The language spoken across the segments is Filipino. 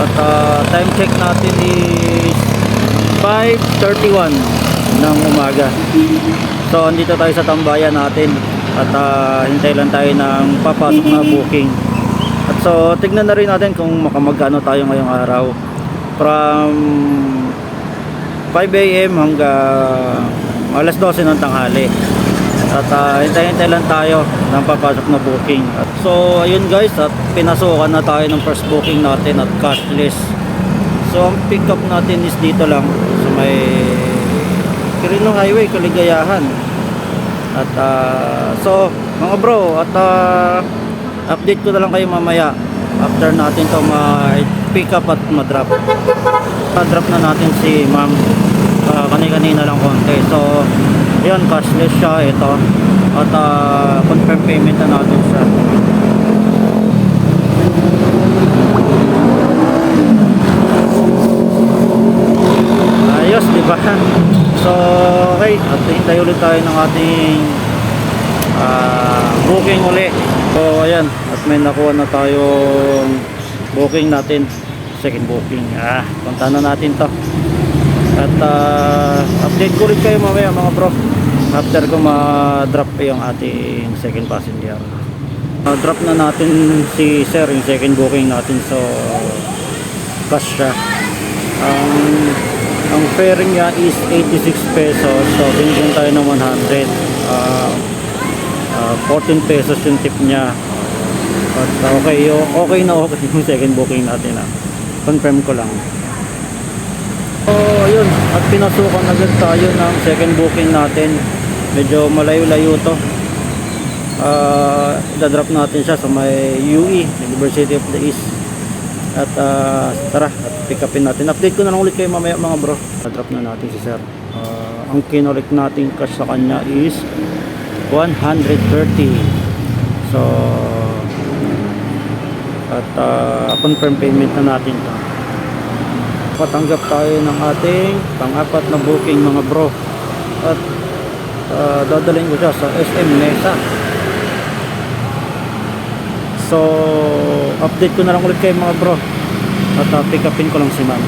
At time check natin is 5:31 ng umaga. So andito tayo sa tambayan natin at hintay lang tayo ng papasok na booking. At so tignan na rin natin kung makamagkano tayo ngayong araw. From 5 AM hanggang alas 12 ng tanghali. At hintay-hintay lang tayo ng papasok na booking. At so ayun guys, at pinasukan na tayo ng first booking natin at cashless. So ang pick up natin is dito lang sa may Quirino Highway, Kaligayahan. At so mga bro, at update ko na lang kayo mamaya after natin to ma-pick up at ma-drop. Pa-drop na natin si ma'am kanina lang konti. So yun, cashless siya ito. At confirm payment na natin siya. Ayos, diba? So okay, at hintay ulit tayo ng ating booking uli. So ayan, at may nakuha na tayong booking natin, second booking. Punta na natin to. At update ko rin kayo mamaya mga bro after ko ma-drop yung ating second passenger. Drop na natin si sir yung second booking natin. So cash siya. Ang fare niya is 86 pesos. So binigyan tayo ng 100. 14 pesos yung tip niya. At okay na okay yung second booking natin. Confirm ko lang. So ayun, at pinasukan agad tayo ng second booking natin. Medyo malayo-layo to. Idadrop natin siya sa may UE, University of the East. At tara, at pick upin natin. Update ko na lang ulit kayo mamaya mga bro. Drop na natin si sir. Ang kinolik natin cash sa kanya is 130. So at confirm payment na natin to. Patanggap tayo ng ating pang-apat na booking mga bro. At dadalhin ko siya sa SM Mesa. So update ko na lang ulit kayo mga bro. At pick upin ko lang si ma'am.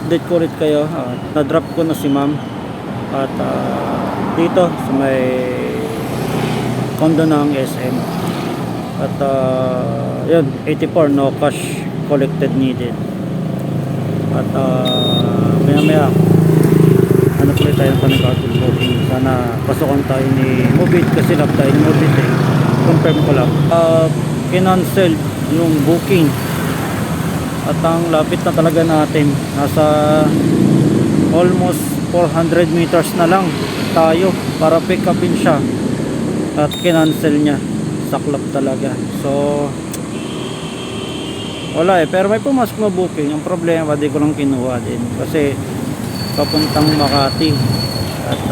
Update ko ulit kayo. Na-drop ko na si ma'am. At dito sa may condo ng SM. At yun, 84, no cash collected needed. At maya hanap ulit tayo ng panagkakul booking. Sana pasukan tayo ni Mobit kasi love tayo ni Mobit eh. Confirm ko lang. Kinancel yung booking. At ang lapit na talaga natin. Nasa almost 400 meters na lang tayo para pick upin siya. At kinancel niya. Saklap talaga. So wala pero may pumasok na booking. Yung problema di ko lang kinuha din kasi papuntang Makati at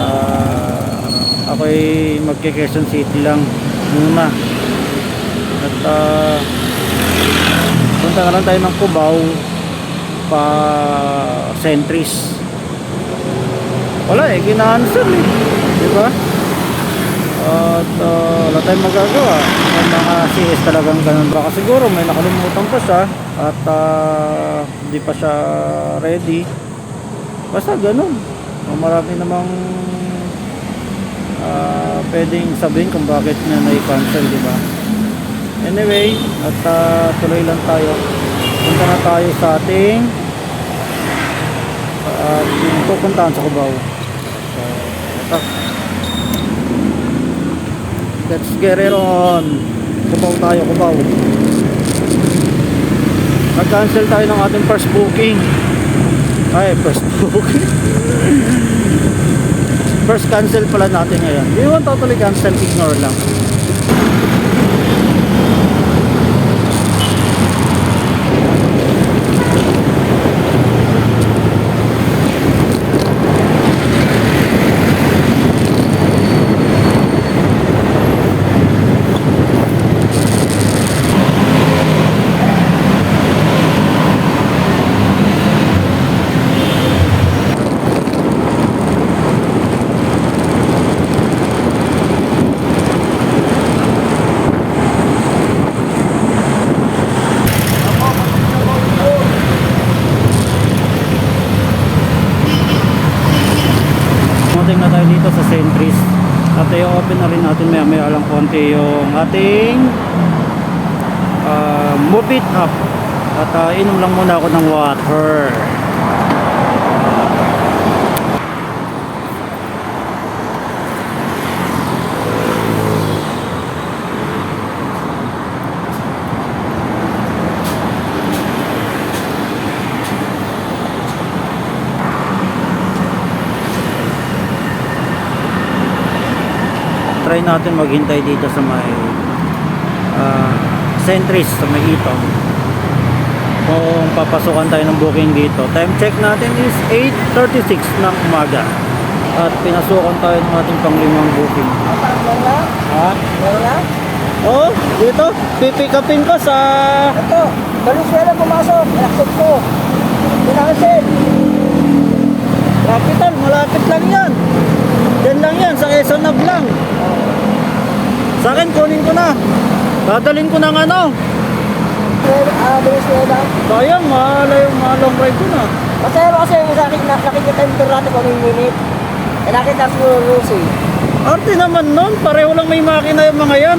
ako'y magke-Quezon City lang muna. At punta na lang tayo ng Cubao pa Centris. Wala kinancel diba? At wala tayong magagawa. May mga CS talagang ganun. Baka siguro may nakalimutan pa siya at hindi pa siya ready. Basta ganun. Marami namang pwedeng sabihin kung bakit niya na-cancel, diba? Anyway, at tuloy lang tayo. Punta na tayo sa ating pupuntahan sa Cubao. So ito, let's get it on. Cubao tayo, Cubao. Nag-cancel tayo ng ating first booking. First booking. First cancel pala natin ngayon. Hindi naman totally cancel, ignore lang. na tayo dito sa Centris. At i-open na rin natin maya lang konti yung ating move it up. At inom lang muna ako ng water. Try natin maghintay dito sa may Centris, sa may Itong. Kung papasukan tayo ng booking dito. Time check natin is 8:36 ng umaga. At pinasukan tayo ng ating panglimang booking. Ha? Oh, dito. Pipick upin ko sa... Ito, Valenzuela pumasok. Accept ko. Pinakasin. Capital, malapit lang yan. Yan lang yan, sa Quezon Nav lang. Sa akin, kunin ko na. Dadalhin ko ng ano. Valenzuela. Sayang, long ride ko na. Masaya kasi sa akin, nakikita yung tour natin kung may minute. Eh, nakita siguro rules eh. Arte naman nun, pareho lang may makina yung mga yan.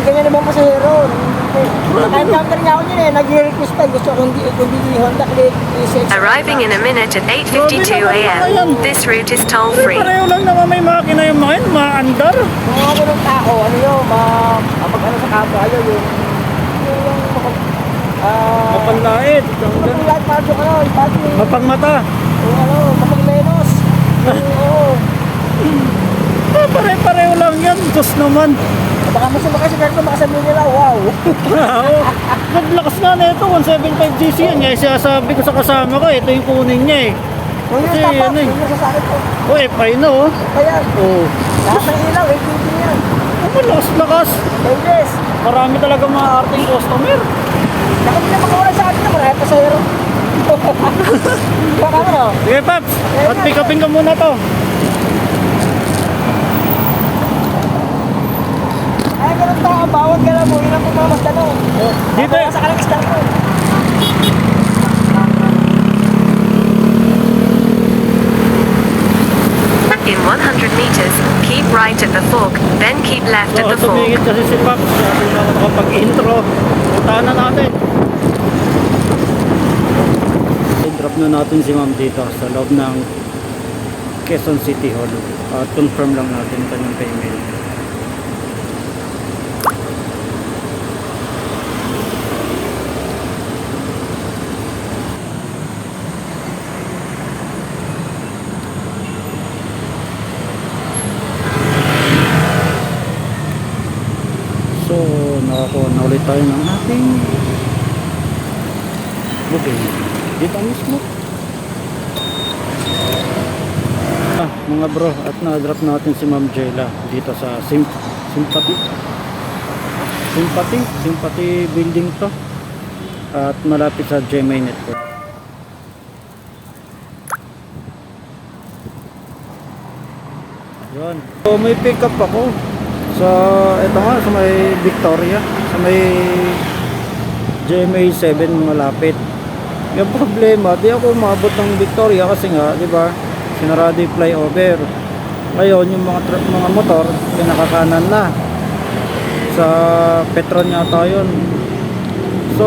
Ganyan naman pasahero. Naka-encounter niya ako yun eh, nag-request pa. Gusto kong di Honda Click E6. Arriving in a minute at 8:52 a.m. This route is toll-free. Pareho lang naman may makina yung mga yan, maandar. Mga ako ng tao, ano yun, ano sa kapwa, yung Mapanlait. mapag-light parjo ka no, Mapangmata. mapag-menos. Oo. Pare-pareho lang yan, Diyos naman. Baka masama kasi kahit baka sabihin nila, wow. Naglakas nga na ito, 175cc yan. Kaya sinasabi ko sa kasama ko, ito yung kunin niya eh. Kung yung Kasi tapak, ano eh. yung masasakit ko. O FI na oh. Kaya, Oh. lahat ng ilaw, 18 yan. Ang lakas-lakas. Endless. Marami talaga mga arting customer. Baka hindi na makawala sa atin na marami pasahero. Baka ano? Sige Paps, at pick upin ka muna to. Ay, ganun tao, bawal ka lang mo, yun ang pumamasda no. Dito eh. Sa kalagistan ko. In 100 meters, keep right at the fork, then keep left at So, the fork. tumingin kasi si Paps. Sabi na ako nakapag-intro. Puntahan na natin. I-drop na natin si Ma'am dito sa loob ng Quezon City Hall. At confirm lang natin kanyang payment. So, nakakuha na ulit tayo ng ating booking. Dito mismo. Mga bro, at na-drop natin si Ma'am Jayla dito sa Sympathy building to. At malapit sa GMA Network. Yun. So, may pick up ako sa ito nga sa may Victoria, sa may GMA 7 malapit. Yung problema, di ako umabot ng Victoria kasi nga, di ba, sinarado yung flyover. Ngayon, yung mga motor, pinakakanan na sa Petron yata yun. So,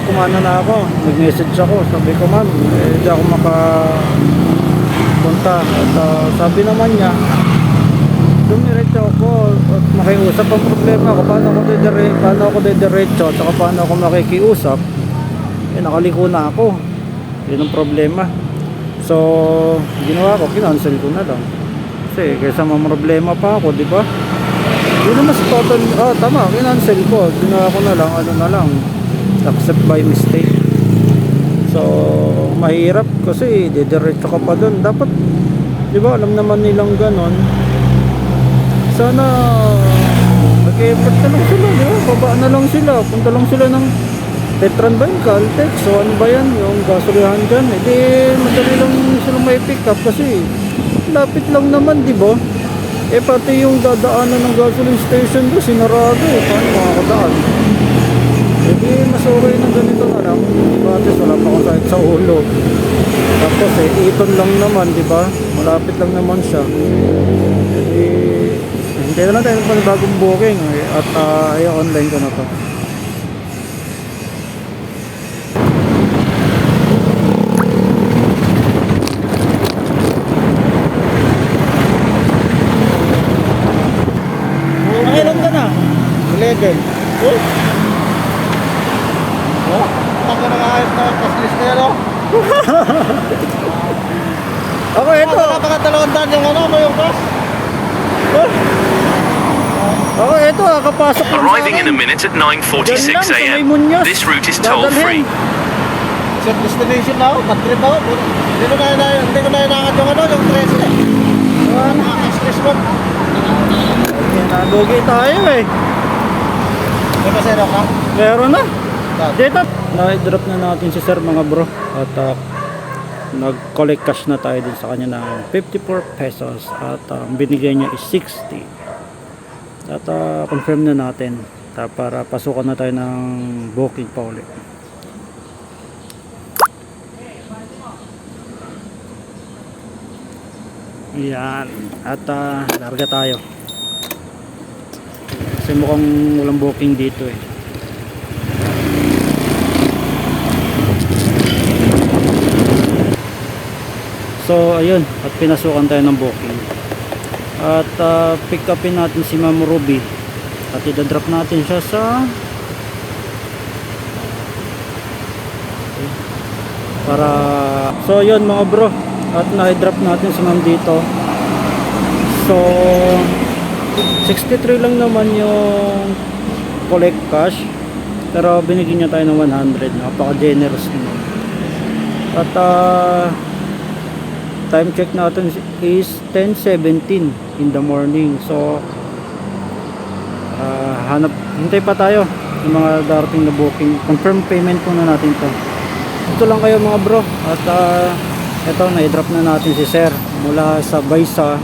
kumana na ako, nag-message ako, sabi ko ma'am, hindi ako makapunta. At sabi naman niya, dumiretso ako at makiusap. Ang problema ko, paano ako didiretso at saka paano ako makikiusap, nakaliko na ako. Yun ang problema. So ginawa ko, kinancel ko na lang kasi kaysa problema pa ako, di ba? Yun naman sa total. Tama, kinancel ko, ginawa ko na lang, accept by mistake. So mahirap kasi didiretso ka pa dun. Dapat, di ba, alam naman nilang ganon. Sana mag-effort na lang sila, di ba? Baba na lang sila, punta lang sila ng Petron ba yun, Caltex, so ano ba yan, yung gasolihan dyan, madali lang silang may pick up kasi lapit lang naman, di ba? Pati yung dadaanan ng gasoline station ko, sinarado, paano makakadaan? Mas okay na ganito na lang, diba? At least wala pa akong sakit sa ulo. Tapos Iton lang naman, di ba? Malapit lang naman siya. Hindi na lang tayo ng bagong booking at online ko na to. Ilan ka na? 11. Oh? Oh? Ako na nga ayos na paslis na yan, oh. Ako ito. Napaka-200 yung yung bus. Ako ito, kapasok lang sa Arriving in a akin. minute at Diyan 9:46 lang, sa may a.m. Muñoz. This route is toll free. Set destination na ako, patrip ako. Hindi ko na inangat yung yung 13. Nakaka-stress mo. Nalugi tayo eh. May pasero ka? Meron na. Dito, na-drop na natin si sir mga bro. At nag-collect cash na tayo din sa kanya ng 54 pesos. At binigay niya is 60. At confirm na natin. Para pasukan na tayo ng booking pa ulit. Yan. At larga tayo. Kasi mukhang walang booking dito eh. So ayun, at pinasukan tayo ng booking. At pick upin natin si Ma'am Ruby. At i-drop natin siya sa para so yun mga bro. At na-drop natin si Ma'am dito. So 63 lang naman yung collect cash, pero binigyan niya tayo ng 100. Napaka generous naman. At time check natin is 10:17 in the morning. So hintay pa tayo ng mga darating na booking. Confirm payment muna natin to. Ito lang kayo mga bro. At ito, na-drop na natin si sir mula sa Baysa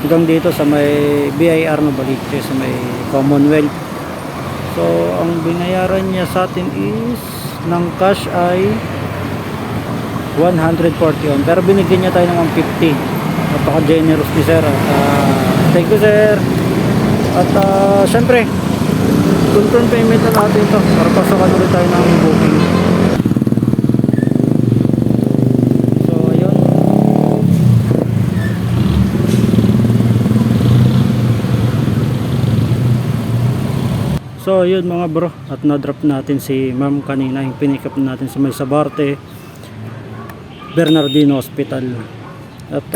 hanggang dito sa may BIR na Baliche, sa may Commonwealth. So ang binayaran niya sa atin is ng cash ay 141, pero binigyan niya tayo ng 150. Napaka generous ni sir. Thank you sir. At syempre confirm payment na natin ito para pasakan ulit tayo ng booking. So yun mga bro, at na-drop natin si ma'am kanina, yung pinick up natin sa may Sabarte Bernardino Hospital. At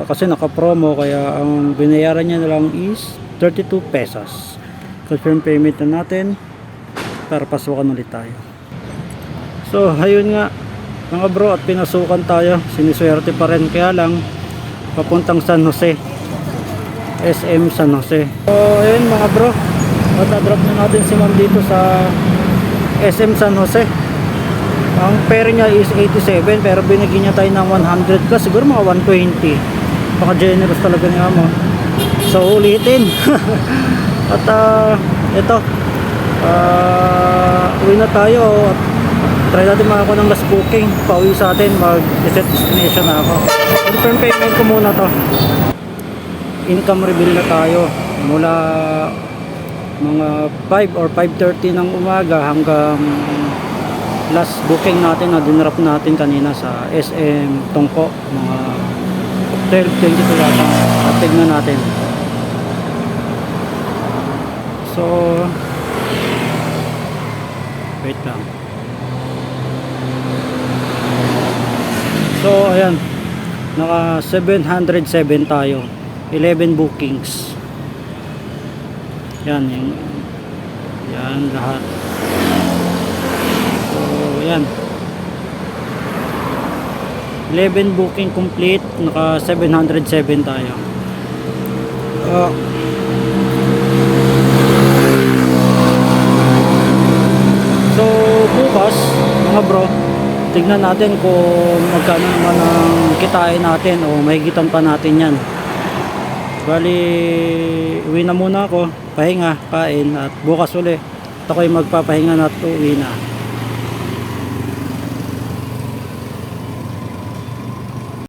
kasi naka-promo, kaya ang binayaran niya na lang is 32 pesos. Confirm payment na natin para pasukan ulit tayo. So ayun nga mga bro, at pinasukan tayo. Siniswerte pa rin, kaya lang papuntang San Jose, SM San Jose. So ayun mga bro, at drop na natin si ma'am dito sa SM San Jose. Ang fare niya is 87, pero binigyan niya tayo ng 100 plus, siguro mga 120. Baka generous talaga niya mo. So ulitin. At ito, uwi na tayo. At try natin makakuha ng last booking. Pauwi sa atin, mag-set destination na ako. Confirm payment ko muna to. Income reveal na tayo mula mga 5 or 5:30 ng umaga hanggang last booking natin na dinrap natin kanina sa SM Tongko, mga 12:22 yata. At tignan natin. So wait lang. So ayan, naka 707 tayo, 11 bookings. Yan, yan lahat. So, yan. 11 booking complete, naka 707 tayo. So, bukas, mga bro, tignan natin kung magkano naman ang kitain natin o mahigitan pa natin yan. Bali, uwi na muna ako, pahinga, kain, at bukas uli ako ay magpapahinga na at uwi na.